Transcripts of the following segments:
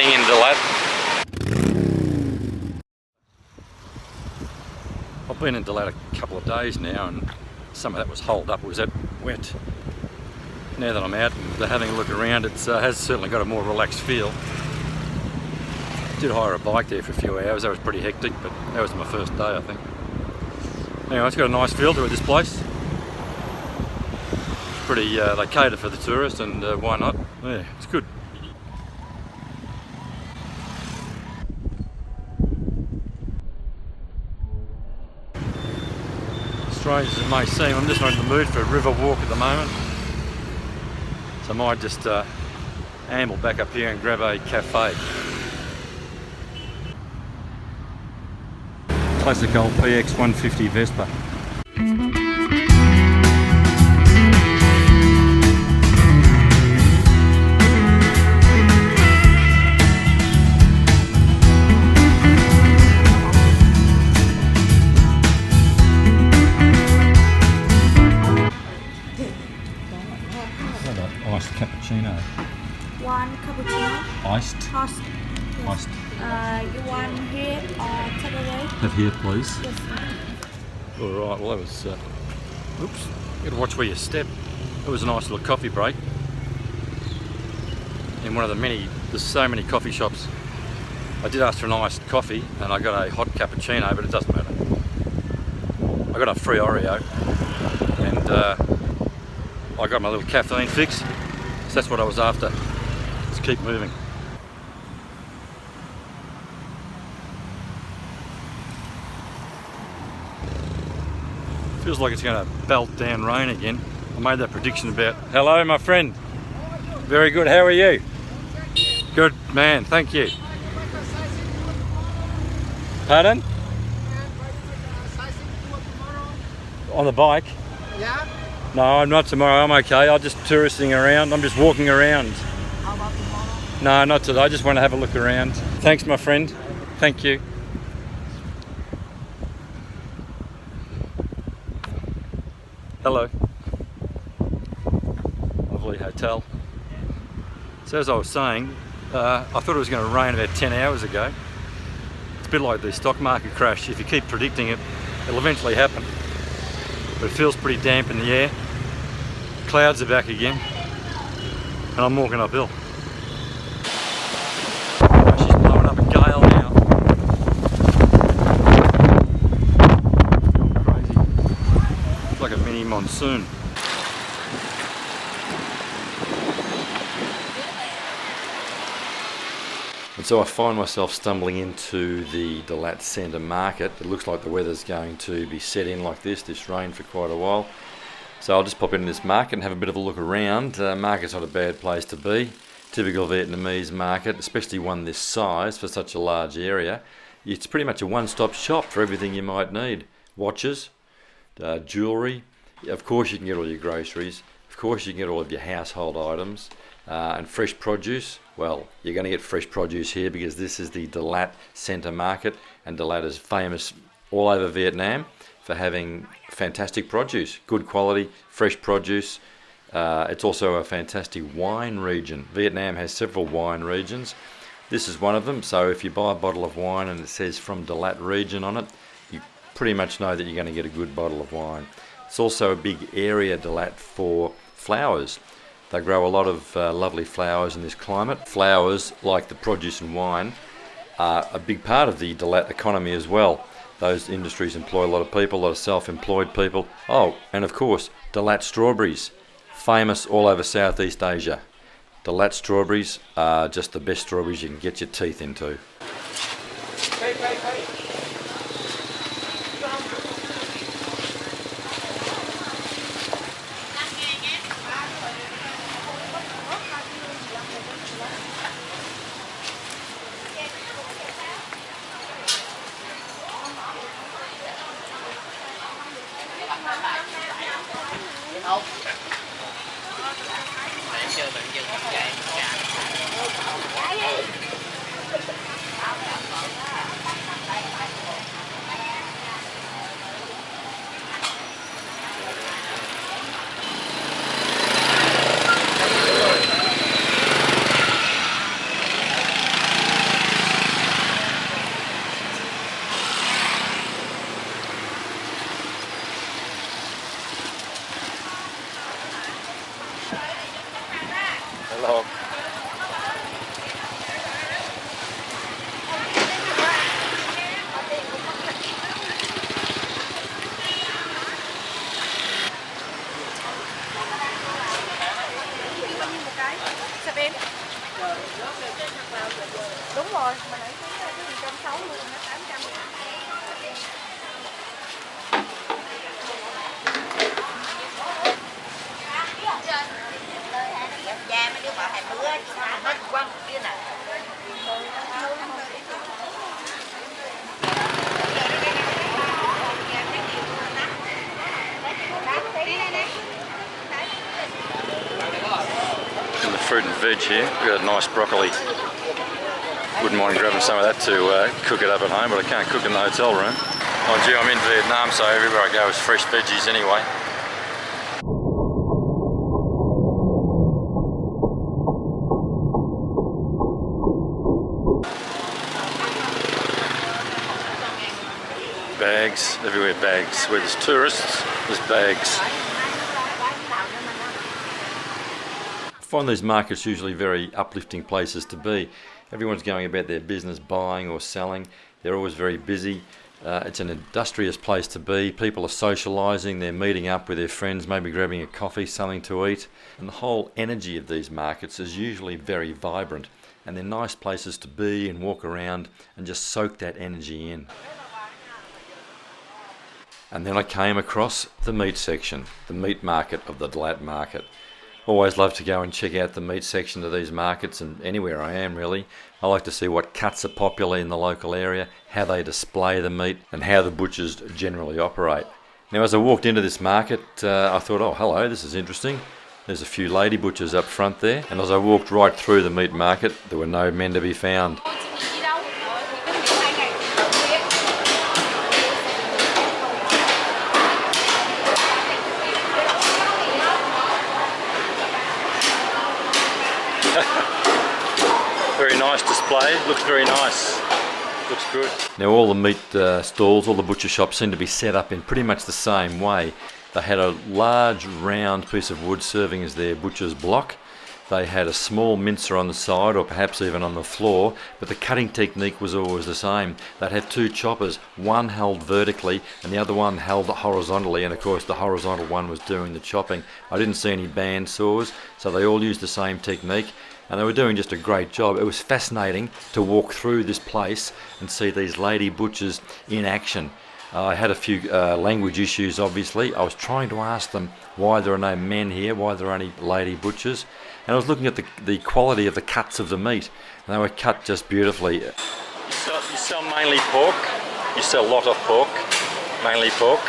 staying in DaLat. I've been in DaLat a couple of days now, and some of that was holed up, it was that wet. Now that I'm out and having a look around, it has certainly got a more relaxed feel. Did hire a bike there for a few hours. That was pretty hectic, but that was my first day, I think. Anyway, it's got a nice feel to it, this place. It's pretty, they cater for the tourists, and why not? Yeah, it's good. Strange as it may seem, I'm just not in the mood for a river walk at the moment. So I might just amble back up here and grab a cafe. Classic old PX 150 Vespa. Iced cappuccino. One cappuccino. Iced. Iced. Yes. Iced. You want here or takeaway? Have here, please. Yes. All right. Well, that was. Oops. You got to watch where you step. It was a nice little coffee break in one of the many. There's so many coffee shops. I did ask for an iced coffee, and I got a hot cappuccino, but it doesn't matter. I got a free Oreo, and I got my little caffeine fix. So that's what I was after. Let's keep moving. Feels like it's going to belt down rain again. I made that prediction about... Hello, my friend. Very good. How are you? Good, man. Thank you. Pardon? On the bike? Yeah? No, I'm not tomorrow. I'm okay. I'm just touristing around. I'm just walking around. How about tomorrow? No, not today. I just want to have a look around. Thanks, my friend. Thank you. Hello. Lovely hotel. So as I was saying, I thought it was going to rain about 10 hours ago. It's a bit like the stock market crash. If you keep predicting it, it'll eventually happen. But it feels pretty damp in the air. Clouds are back again, and I'm walking uphill. Oh, she's blowing up a gale now. Crazy. It's like a mini monsoon. And so I find myself stumbling into the DaLat Centre Market. It looks like the weather's going to be set in like this rain for quite a while. So I'll just pop into this market and have a bit of a look around. Market's not a bad place to be. Typical Vietnamese market, especially one this size for such a large area. It's pretty much a one-stop shop for everything you might need. Watches, jewellery, of course you can get all your groceries, of course you can get all of your household items, and fresh produce. Well, you're going to get fresh produce here because this is the DaLat Centre Market, and DaLat is famous all over Vietnam for having fantastic produce, good quality, fresh produce. It's also a fantastic wine region. Vietnam has several wine regions. This is one of them, so if you buy a bottle of wine and it says from DaLat region on it, you pretty much know that you're going to get a good bottle of wine. It's also a big area, DaLat, for flowers. They grow a lot of lovely flowers in this climate. Flowers, like the produce and wine, are a big part of the DaLat economy as well. Those industries employ a lot of people, a lot of self-employed people. Oh, and of course, DaLat strawberries, famous all over Southeast Asia. DaLat strawberries are just the best strawberries you can get your teeth into. Hello. Sắp em. Đúng rồi, mà nãy cái 160 luôn, nó 800. Cha mấy đứa bảo 20 á, hết quăng kia nè. And the fruit and veg here. We've got a nice broccoli. Wouldn't mind grabbing some of that to cook it up at home, but I can't cook in the hotel room. Oh gee, I'm in Vietnam, so everywhere I go is fresh veggies anyway. Bags, everywhere bags. Where there's tourists, there's bags. I find these markets usually very uplifting places to be. Everyone's going about their business, buying or selling. They're always very busy. It's an industrious place to be. People are socialising, they're meeting up with their friends, maybe grabbing a coffee, something to eat. And the whole energy of these markets is usually very vibrant. And they're nice places to be and walk around and just soak that energy in. And then I came across the meat section, the meat market of the DaLat Market. Always love to go and check out the meat section of these markets, and anywhere I am really. I like to see what cuts are popular in the local area, how they display the meat, and how the butchers generally operate. Now as I walked into this market, I thought, oh hello, this is interesting. There's a few lady butchers up front there, and as I walked right through the meat market, there were no men to be found. Very nice display, looks very nice, looks good. Now all the meat stalls, all the butcher shops seem to be set up in pretty much the same way. They had a large round piece of wood serving as their butcher's block. They had a small mincer on the side or perhaps even on the floor, but the cutting technique was always the same. They'd have two choppers, one held vertically and the other one held horizontally, and of course the horizontal one was doing the chopping. I didn't see any band saws, so they all used the same technique. And they were doing just a great job. It was fascinating to walk through this place and see these lady butchers in action. I had a few language issues obviously. I was trying to ask them why there are no men here, why there are only lady butchers. And I was looking at the quality of the cuts of the meat, and they were cut just beautifully. You sell mainly pork? You sell a lot of pork? Mainly pork?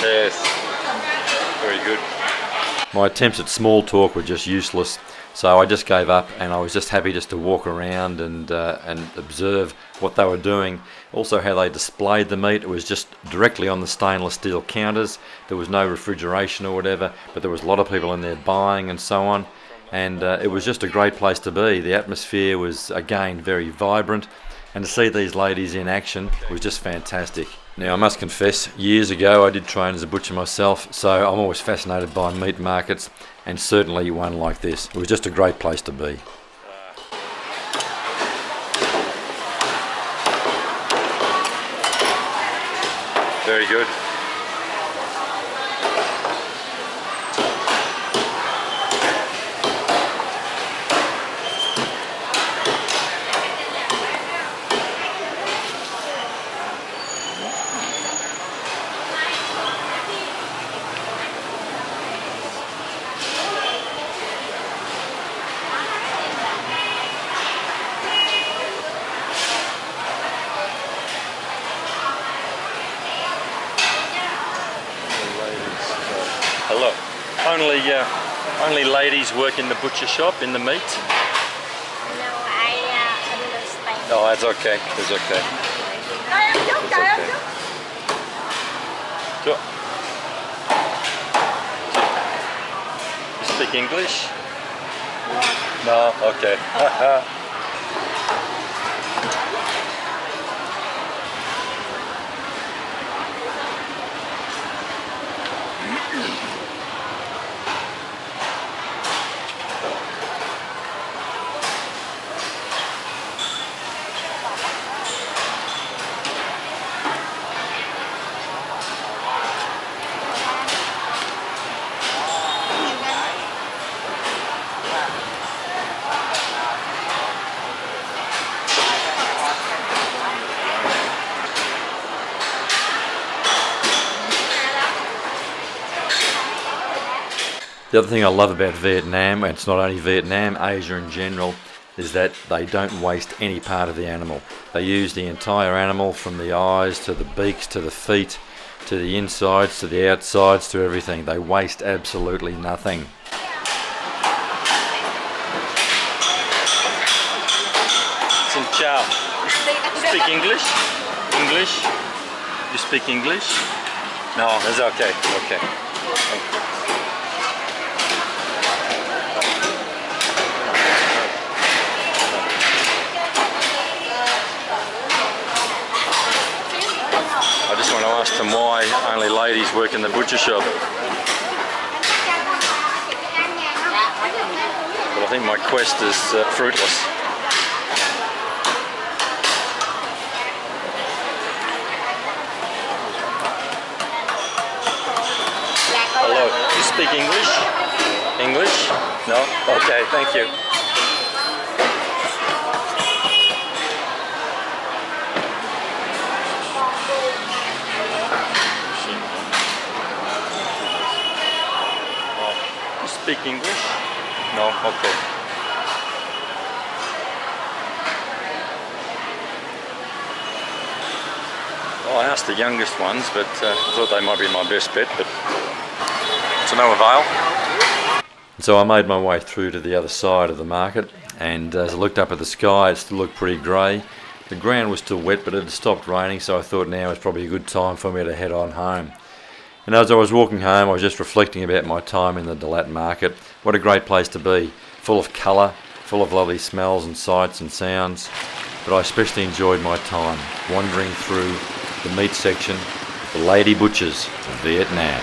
Yes. Very good. My attempts at small talk were just useless. So I just gave up, and I was just happy just to walk around and observe what they were doing. Also how they displayed the meat. It was just directly on the stainless steel counters. There was no refrigeration or whatever, but there was a lot of people in there buying and so on. And it was just a great place to be. The atmosphere was again very vibrant, and to see these ladies in action was just fantastic. Now I must confess, years ago I did train as a butcher myself, so I'm always fascinated by meat markets, and certainly one like this. It was just a great place to be. Very good. Hello. Only ladies work in the butcher shop, in the meat? No, I understand. Oh, that's okay. That's okay. That's okay. So, you speak English? No? Okay. The other thing I love about Vietnam, and it's not only Vietnam, Asia in general, is that they don't waste any part of the animal. They use the entire animal, from the eyes to the beaks to the feet to the insides to the outsides to everything. They waste absolutely nothing. Xin chào. Speak English? English? You speak English? No, that's okay. Okay. Thank you. I just want to ask them why only ladies work in the butcher shop. But I think my quest is fruitless. Hello, do you speak English? English? No? Okay, thank you. You speak English? No? Okay. Well, I asked the youngest ones, but thought they might be my best bet, but to no avail. So I made my way through to the other side of the market, and as I looked up at the sky, it still looked pretty grey. The ground was still wet, but it had stopped raining, so I thought now was probably a good time for me to head on home. And as I was walking home, I was just reflecting about my time in the DaLat Market. What a great place to be, full of colour, full of lovely smells and sights and sounds. But I especially enjoyed my time wandering through the meat section of the lady butchers of Vietnam.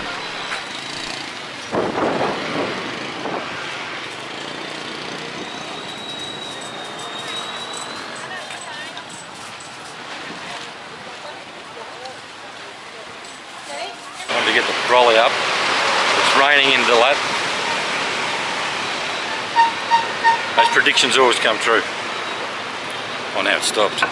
Time to get the trolley up. It's raining in DaLat. Those predictions always come true. Oh, now it's stopped.